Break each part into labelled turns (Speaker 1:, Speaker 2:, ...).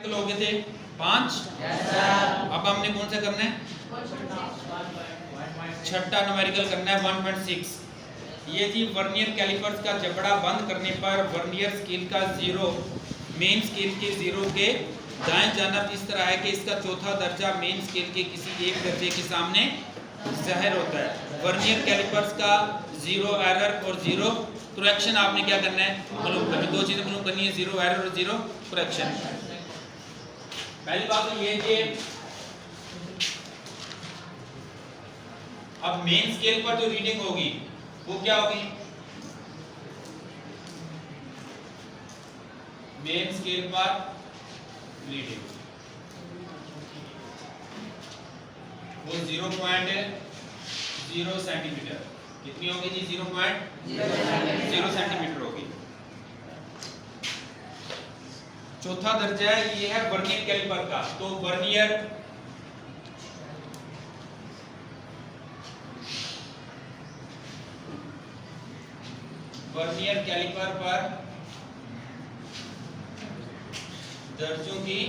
Speaker 1: हो गए थे 5। अब हमने कौन सा करना है, छठा न्यूमेरिकल करना है 1.6। ये जी वर्नियर कैलिपर्स का जबड़ा बंद करने पर वर्नियर स्केल का जीरो मेन स्केल के जीरो के दाएं जानब इस तरह है कि इसका चौथा दर्जा मेन स्केल के किसी एक दर्जे के सामने ज़ाहिर होता है। वर्नियर कैलिपर्स का जीरो एरर और जीरो करेक्शन आपने क्या करना है, मालूम करना है। दो चीज़ें मालूम करनी है, जीरो एरर और जीरो करेक्शन। पहली बात तो ये कि अब मेन स्केल पर जो रीडिंग होगी वो क्या होगी, मेन स्केल पर रीडिंग वो 0.0 सेंटीमीटर कितनी होगी जी, 0.0 सेंटीमीटर होगी। चौथा दर्जा ये है वर्नियर कैलिपर का, तो वर्नियर कैलिपर पर दर्जों की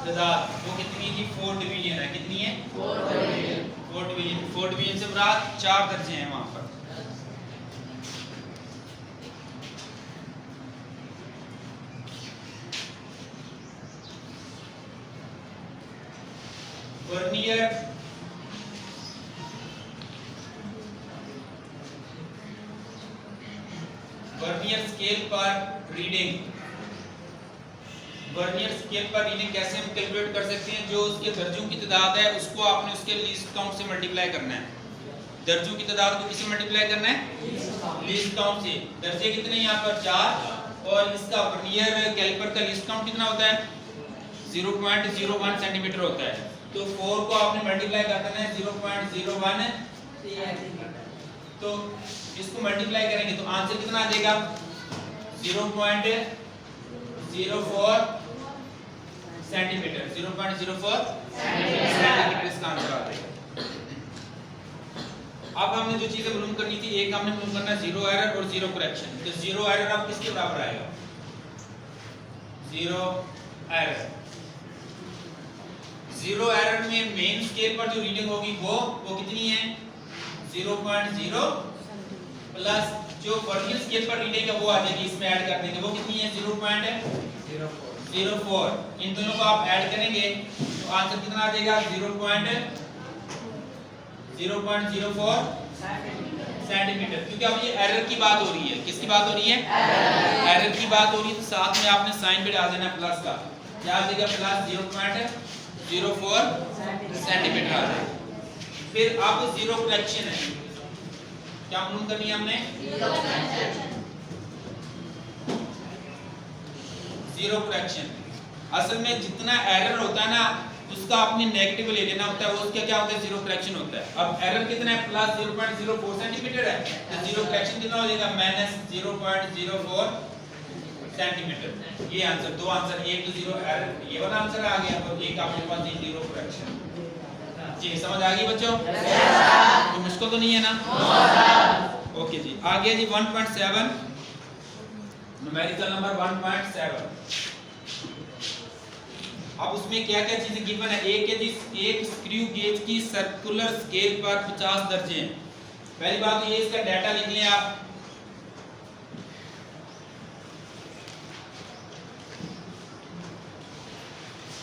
Speaker 1: तादाद वो कितनी जी, 4 डिवीजन है। कितनी है, 4 डिवीजन। 4 डिवीजन से मुराद 4 दर्जे हैं वहां पर। वर्नियर स्केल पर रीडिंग, वर्नियर स्केल पर रीडिंग कैसे हम कैलकुलेट कर सकते हैं, जो उसके दर्जों की तादाद है उसको आपने उसके लीस्ट काउंट से मल्टीप्लाई करना है। दर्जों की तादाद को किससे मल्टीप्लाई करना है, लीस्ट काउंट से। दर्जे कितने यहाँ पर 4 और इसका वर्नियर कैलिपर का लीस्ट काउंट कितना होता है, 0.01 सेंटीमीटर होता है। तो 4 को आपने मल्टीप्लाई कर देना है 0.01, तो इसको मल्टीप्लाई करेंगे तो आंसर कितना आ जाएगा, 0.04 सेंटीमीटर। 0.04 सेंटीमीटर इसका आंसर आ जाएगा। अब हमने जो चीजें मालूम करनी थी, एक हमने मालूम करना जीरो एरर और जीरो करेक्शन। तो जीरो एरर अब किसके बराबर आएगा, जीरो एरर। जीरो एरर में मेन स्केल पर जो रीडिंग होगी वो कितनी है, 0.0 प्लस जो वर्नियर स्केल पर रीडिंग है वो आ जाएगी, इसमें ऐड कर देंगे, वो कितनी है 0.04। इन दोनों को आप ऐड करेंगे तो आंसर कितना आ जाएगा, 0.04 सेंटीमीटर। क्योंकि अब ये एरर की बात हो रही है, किसकी बात हो रही है, एरर की बात हो रही है। तो साथ में आपने साइन भी डाल देना प्लस का, क्या आ जाएगा, प्लस 0.04 सेंटीमीटर आ जाएगा। फिर अब जीरो करेक्शन है, क्या मालूम करनी है हमने, जीरो करेक्शन। असल में जितना एरर होता है ना उसका आपने नेगेटिव ले लेना होता है, उसका क्या होता है, जीरो करेक्शन होता है। अब एरर कितना है, प्लस 0.04 सेंटीमीटर है, तो जीरो करेक्शन कितना हो जाएगा, माइनस 0.04 सेंटीमीटर। ये आंसर, दो आंसर, एक तो जीरो एरर ये वाला आंसर आ गया और एक आपके पास जीरो करेक्शन। जी समझ आ गई बच्चों, तो मुश्किल तो नहीं है ना। ओके जी, आगे जी 1.7 न्यूमेरिकल नंबर 1.7। अब उसमें क्या क्या चीजें गिवन है, एक है जी, एक स्क्रू गेज की सर्कुलर स्केल पर 50 दर्जे हैं। पहली बात तो ये इसका डाटा लिख लें आप।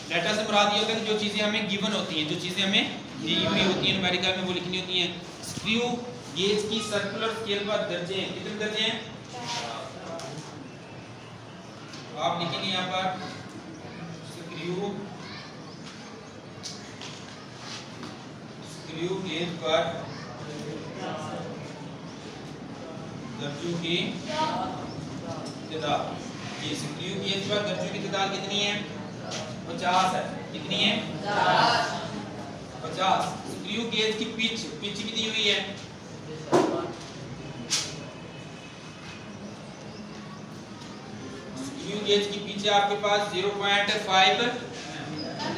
Speaker 1: डाटा से मुराद ये होता है कि जो चीजें हमें गिवन होती हैं, जो चीजें हमें दी हुई होती हैं न्यूमेरिकल में वो लिखनी होती हैं। स्क्रू गेज की सर्कुलर स्केल पर दर्जे हैं, कितने दर्जे हैं, आप लिखेंगे यहाँ पर स्क्रू गेज पर दर्जों की तादाद। ये स्क्रू गेज पर दर्जों की तादाद कितनी है, 50 है। कितनी है, 50। स्क्रू गेज की पिच भी दी हुई है, स्क्रू गेज की पिच है आपके पास 0.5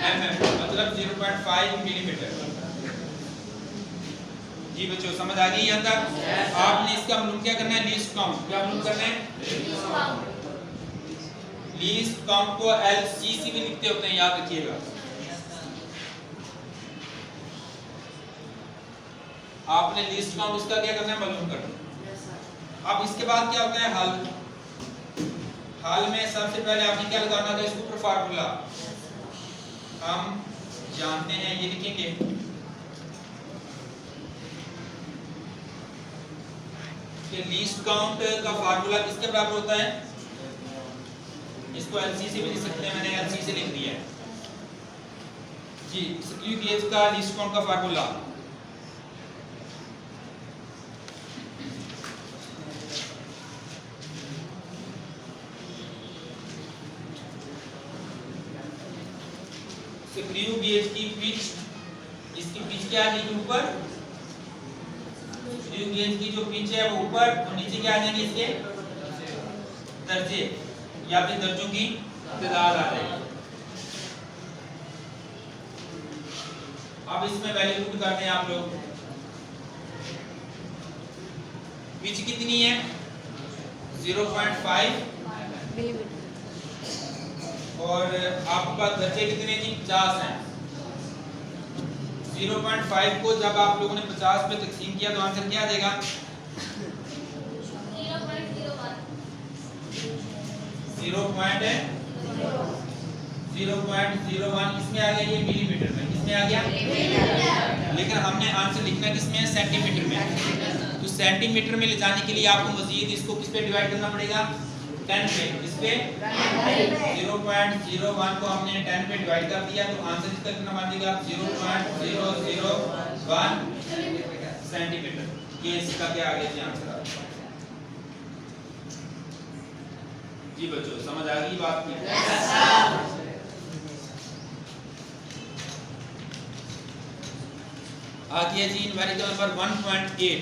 Speaker 1: mm, मतलब 0.5 मिलीमीटर। जी बच्चों समझ आ गई यहाँ तक। आपने इसका मालूम क्या करना है, लीस्ट काउंट। क्या मालूम करना है, लीस्ट काउंट को LCC भी लिखते होते हैं, याद रखिएगा। आपने लीस्ट काउंट उसका क्या करना है, मालूम करना। अब इसके बाद क्या होता है, हल। हल में सबसे पहले आपने क्या लगाना था, इसके ऊपर फार्मूला हम जानते हैं, ये लिखेंगे कि लीस्ट काउंट का फार्मूला किसके बराबर होता है, इसको LCC भी लिख सकते हैं, मैंने LCC लिख दिया है जी। स्क्रू गेज का लीस्ट काउंट का फार्मूला स्क्रू गेज की पिच, इसकी पिच क्या आ जाएगी ऊपर, स्क्रू गेज की जो पिच है वो ऊपर, और नीचे क्या आ जाएंगे इसके दर्जे या फिर दर्जों की तादाद आ जाएगी। अब इसमें वैल्यू पुट करते हैं आप लोग। पिच कितनी है, 0.5 मिलीमीटर, और आपके पास दर्जे कितने जी, 50 हैं। 0.5 को जब आप लोगों ने 50 पे तकसीम किया तो आंसर क्या आ जाएगा, 0.01। इसमें आ गया ये मिलीमीटर में, इसमें आ गया, लेकिन हमने आंसर लिखना किसमें है, सेंटीमीटर में। तो सेंटीमीटर में ले जाने के लिए आपको मजीद इसको किस पे डिवाइड करना पड़ेगा, 10 पे। इस पे 0.01 को हमने 10 पे डिवाइड कर दिया, तो आंसर इसका कितना बन जाएगा, 0.001 सेंटीमीटर। ये इसका क्या आ गया जी आंसर जी। बच्चों समझ आ गई बात की? आगे जी न्यूमेरिकल नंबर 1.8,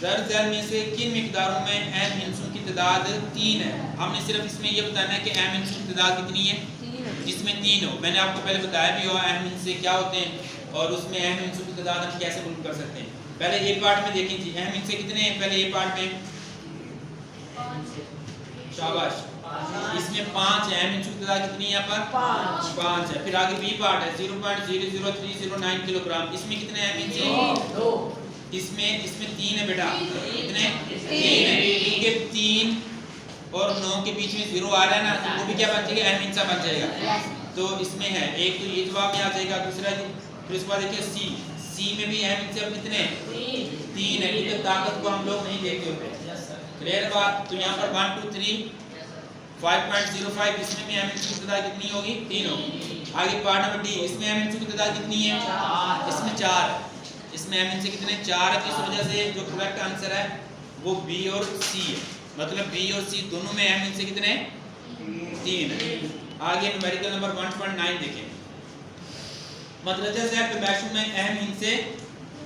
Speaker 1: दरअसल में से किन मिकदारों में अहम हिस्सों की तादाद 3 है। हमने सिर्फ इसमें यह बताना है कि अहम हिस्सों की तादाद कितनी है, जिसमें 3 हो। मैंने आपको पहले बताया भी हो अहम हिस्से क्या होते हैं, और उसमें अहम हिस्सों की तादाद हम कैसे मालूम कर सकते हैं। पहले ए पार्ट में देखें जी, अहम हिस्से कितने हैं, पहले ए पार्ट में, शाबाश, इसमें 5 है, अहम हिस्सों की तादाद कितनी है, यहाँ पर 5 है। फिर आगे बी पार्ट है 0.00309 किलोग्राम, इसमें कितने अहम हिस्से, इसमें 3 है बेटा, कितने, 3 है, क्योंकि 3 और 9 के बीच में 0 आ रहा है ना, तो वो भी क्या बन जाएगा, अहम हिस्सा बन जाएगा। तो इसमें है एक, तो ये जवाब में आ जाएगा। दूसरा, फिर उसके बाद देखिए सी में भी अहम हिस्से कितने, 3 है, क्योंकि ताकत को हम लोग नहीं देखते होते, क्लियर बात। तो यहाँ पर 1 2 3 5.05, इसमें भी अहम हिस्सों की तादाद कितनी होगी, 3 होगी। आगे पार्ट नंबर डी, इसमें अहम हिस्सों की तादाद कितनी है, इसमें 4 है, इसमें अहम हिस्से कितने, 4 है। इस वजह से जो करेक्ट आंसर है वो बी और सी है, मतलब बी और सी दोनों में अहम हिस्से कितने, 3 है। आगे न्यूमेरिकल नंबर 1.9 देखें, मतलजा ज़ैब तबाशुर में अहम हिस्से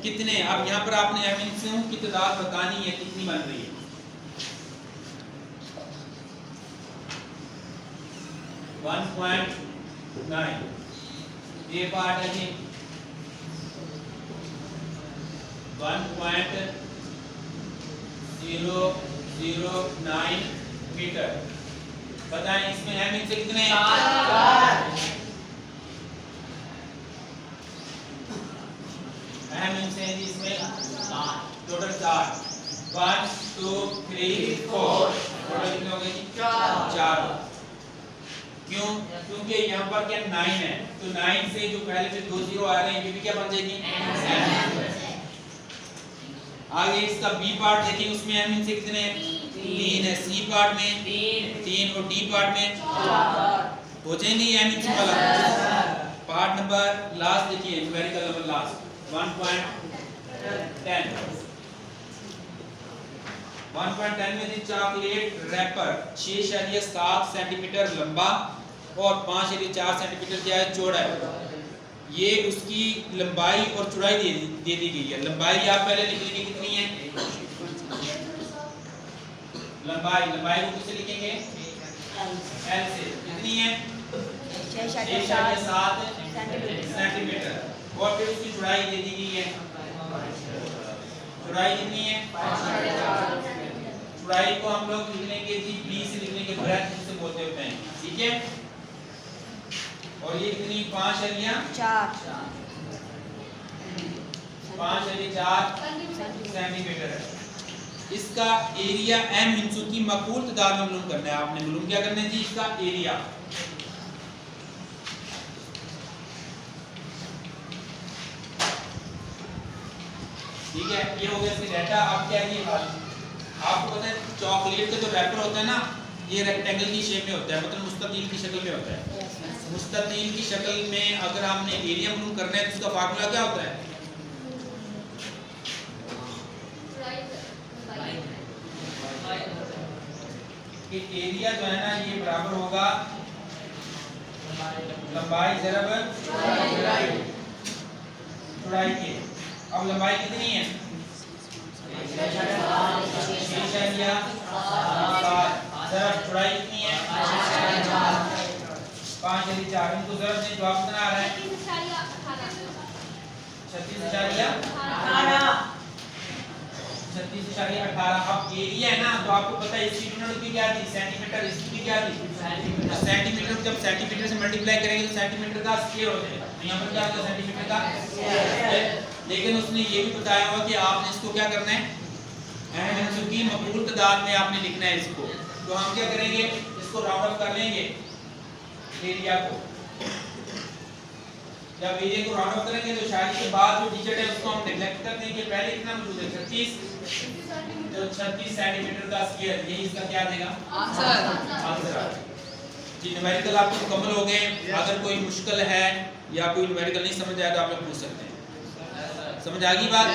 Speaker 1: कितने। अब यहाँ पर आपने अहम हिस्सों की तादाद बतानी है, कितनी बन रही है। 1.9 ये पार्ट है जी, 1.009 मीटर। बताएं इसमें अहम हिस्से कितने हैं, 4। अहम हिस्से हैं जी इसमें टोटल 4, 1 2 3 4, टोटल कितने हो गए जी, 4। क्यों, क्योंकि यहाँ पर क्या 9 है, तो 9 से जो पहले से 2 0 आ रहे हैं, ये भी क्या बन जाएगी। आगे इसका बी पार्ट देखिए, उसमें अहम हिस्से कितने हैं, 3 है। सी पार्ट में 3 और डी पार्ट में 4 हो जाएंगे अहम हिस्से वाला। पार्ट नंबर लास्ट देखिए, न्यूमेरिकल नंबर लास्ट 1.10 में जी चॉकलेट रैपर 6.7 सेंटीमीटर लंबा और 5.4 सेंटीमीटर क्या है, चौड़ा है। ये उसकी लंबाई और चौड़ाई दे दी गई है। लंबाई आप पहले लिख लेंगे कितनी है, लंबाई को किससे लिखेंगे, एल से, कितनी है, 6.7 सेंटीमीटर, और फिर उसकी चौड़ाई दे दी गई है, चौड़ाई कितनी है, चौड़ाई को हम लोग लिख लेंगे जी बी से लिख लेंगे, ब्रेथ से से बोलते होते हैं, ठीक है। और ये कितनी 5 एरिया
Speaker 2: 4
Speaker 1: सेंटीमीटर है। इसका एरिया m इंचू की मकबूल तादाद में मालूम करना है आपने। मालूम क्या करना है जी? इसका एरिया। ठीक है, ये हो गया इसकी डाटा। अब क्या है, आपको पता है चॉकलेट का जो रैपर होता है ना, ये रेक्टेंगल की शेप में होता है, मतलब मुस्ततील की शक्ल में होता है। मुस्ततील की शक्ल में अगर हमने एरिया मालूम करना है तो उसका फार्मूला क्या होता है? कि एरिया जो है ना, ये बराबर होगा लंबाई ज़रब चौड़ाई के। अब लंबाई कितनी है? 6.7 चौड़ाई कितनी है? 5.4। इनको ज़रब से जवाब कितना आ रहा है? 36.18। अब एरिया है ना, तो आपको पता है इसकी यूनिट की क्या थी? सेंटीमीटर। इसकी क्या थी? सेंटीमीटर। जब सेंटीमीटर से मल्टीप्लाई करेंगे तो सेंटीमीटर का स्क्वायर हो जाएगा। यहाँ पर क्या होगा? सेंटीमीटर का स्क्वायर। लेकिन उसने ये भी बताया हुआ कि आपने इसको क्या करना है? अहम इंचू की मकबूल तादाद में आपने लिखना है इसको। तो हम क्या करेंगे? इसको राउंड अप कर लेंगे एरिया को। जब एरिया को राउंड अप करेंगे तो शायद के बाद जो डिजिट है उसको हम नेग्लेक्ट कर देंगे। पहले कितना मौजूद है? 36 सेंटीमीटर का स्क्वायर। यही इसका क्या देगा? आंसर। जी, न्यूमेरिकल आपको मुकम्मल हो गए। अगर कोई मुश्किल है या कोई न्यूमेरिकल नहीं समझ आया तो आप लोग पूछ सकते हैं। समझ आ गई बात?